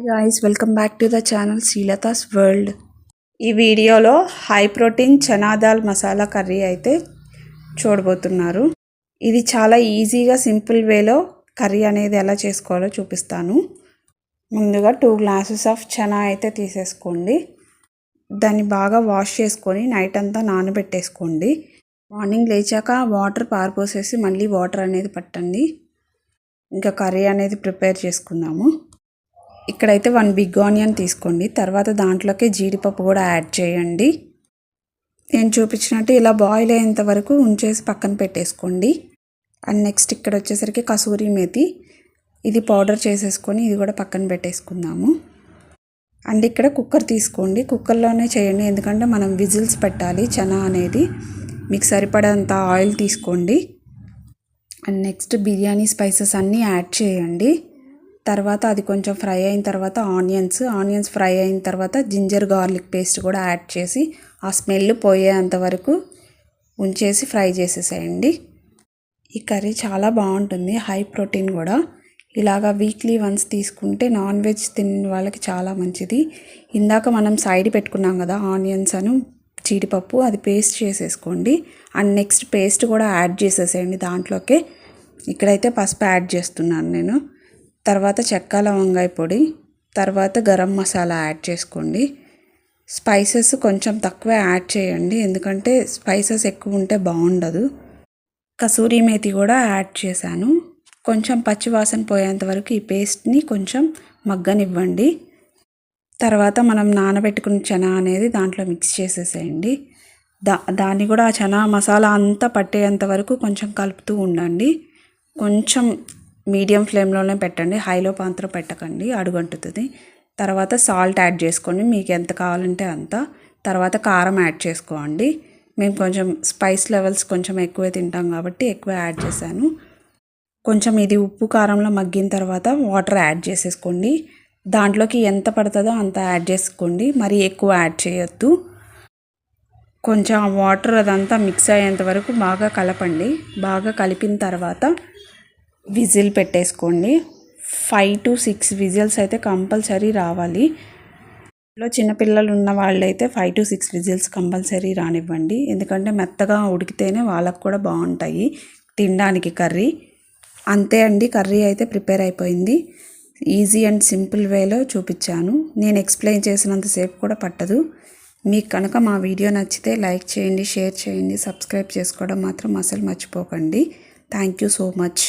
Guys, welcome back to the channel Srilata's World. ఈ వీడియోలో high protein chana dal masala curry అయితే చూడబోతున్నారు. ఇది చాలా ఈజీగా సింపుల్ వేలో కర్రీ అనేది ఎలా చేసుకోవాలో చూపిస్తాను. ముందుగా 2 గ్లాసెస్ ఆఫ్ చనా అయితే తీసేసుకోండి. దాన్ని బాగా వాష్ చేసుకొని నైట్ అంతా నానబెట్టేసుకోండి. మార్నింగ్ లేచాక వాటర్ పారపోసేసి మళ్ళీ వాటర్ అనేది పట్టండి. ఇంకా కర్రీ అనేది ప్రిపేర్ చేసుకుందాము. ఇక్కడైతే 1 బిగ్ ఆనియన్ తీసుకోండి. తర్వాత దాంట్లోకి జీడిపప్పు కూడా యాడ్ చేయండి. నేను చూపించినట్టు ఇలా బాయిల్ అయ్యేంత వరకు ఉంచేసి పక్కన పెట్టేసుకోండి. అండ్ నెక్స్ట్ ఇక్కడ వచ్చేసరికి కసూరి మేతి, ఇది పౌడర్ చేసేసుకొని ఇది కూడా పక్కన పెట్టేసుకుందాము. అండ్ ఇక్కడ కుక్కర్ తీసుకోండి. కుక్కర్లోనే చేయండి, ఎందుకంటే మనం విజిల్స్ పెట్టాలి. చనా అనేది మీకు సరిపడంత ఆయిల్ తీసుకోండి. అండ్ నెక్స్ట్ బిర్యానీ స్పైసెస్ అన్నీ యాడ్ చేయండి. తర్వాత అది కొంచెం ఫ్రై అయిన తర్వాత ఆనియన్స్ ఫ్రై అయిన తర్వాత జింజర్ గార్లిక్ పేస్ట్ కూడా యాడ్ చేసి ఆ స్మెల్ పోయేంత వరకు ఉంచేసి ఫ్రై చేసేసేయండి. ఈ కర్రీ చాలా బాగుంటుంది, హై ప్రోటీన్ కూడా. ఇలాగా వీక్లీ వన్స్ తీసుకుంటే నాన్ వెజ్ తినే వాళ్ళకి చాలా మంచిది. ఇందాక మనం సైడ్ పెట్టుకున్నాం కదా ఆనియన్స్ అను జీడిపప్పు, అది పేస్ట్ చేసేసుకోండి. అండ్ నెక్స్ట్ పేస్ట్ కూడా యాడ్ చేసేసేయండి దాంట్లోకే. ఇక్కడైతే పసుపు యాడ్ చేస్తున్నాను నేను. తర్వాత చెక్క లవంగాయ పొడి, తర్వాత గరం మసాలా యాడ్ చేసుకోండి. స్పైసెస్ కొంచెం తక్కువ యాడ్ చేయండి, ఎందుకంటే స్పైసెస్ ఎక్కువ ఉంటే బాగుండదు. కసూరి మేతి కూడా యాడ్ చేశాను. కొంచెం పచ్చివాసన పోయేంత వరకు ఈ పేస్ట్ని కొంచెం మగ్గనివ్వండి. తర్వాత మనం నానబెట్టుకున్న చనా అనేది దాంట్లో మిక్స్ చేసేసేయండి. దాన్ని కూడా ఆ చనా మసాలా అంతా పట్టేంత వరకు కొంచెం కలుపుతూ ఉండండి. కొంచెం మీడియం ఫ్లేమ్లోనే పెట్టండి, హైలో మాత్రం పెట్టకండి, అడుగంటుతుంది. తర్వాత సాల్ట్ యాడ్ చేసుకోండి, మీకు ఎంత కావాలంటే అంత. తర్వాత కారం యాడ్ చేసుకోండి. మేము కొంచెం స్పైస్ లెవెల్స్ కొంచెం ఎక్కువే తింటాం కాబట్టి ఎక్కువ యాడ్ చేశాను. కొంచెం ఇది ఉప్పు కారంలో మగ్గిన తర్వాత వాటర్ యాడ్ చేసేసుకోండి. దాంట్లోకి ఎంత పడుతుందో అంత యాడ్ చేసుకోండి, మరి ఎక్కువ యాడ్ చేయొద్దు. కొంచెం ఆ వాటర్ అదంతా మిక్స్ అయ్యేంత వరకు బాగా కలపండి. బాగా కలిపిన తర్వాత విజిల్ పెట్టేసుకోండి. 5 to 6 విజిల్స్ అయితే కంపల్సరీ రావాలి. ఇంట్లో చిన్నపిల్లలు ఉన్న వాళ్ళైతే 5 to 6 విజిల్స్ కంపల్సరీ రానివ్వండి, ఎందుకంటే మెత్తగా ఉడికితేనే వాళ్ళకు కూడా బాగుంటాయి తినడానికి కర్రీ. అంతే అండి, కర్రీ అయితే ప్రిపేర్ అయిపోయింది. ఈజీ అండ్ సింపుల్ వేలో చూపించాను. నేను ఎక్స్ప్లెయిన్ చేసినంతసేపు కూడా పట్టదు. మీకు కనుక మా వీడియో నచ్చితే లైక్ చేయండి, షేర్ చేయండి, సబ్స్క్రైబ్ చేసుకోవడం మాత్రం అసలు మర్చిపోకండి. Thank you so much.